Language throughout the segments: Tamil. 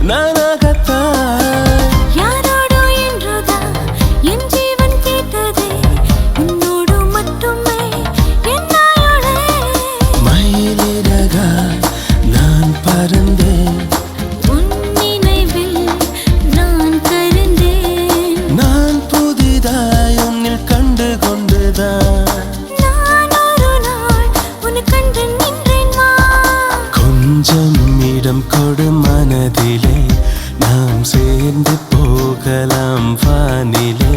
நானாகத்தான். யாரோடு என்றுதான் என் ஜீவன் கேட்டதே, உன்னோடு மட்டுமே என்னாயோடே. மயிலிறகா நான் பறந்தேன், உன் நினைவில் நான் கருந்தேன். நான் புதிதாய் உன்னில் கண்டு கொண்டுதான். நான் ஒரு நாள் உன்னை கண்டு நின்றேன் வா. கொஞ்சம் இடம் கொடு மனதிலே, நாம் சேர்ந்து போகலாம் வானிலே.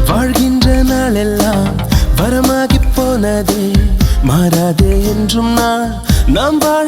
வாழ்கின்ற நாளெல்லாம் வரமாகி போனதே, மாறாதே என்றும் நாம் வாழ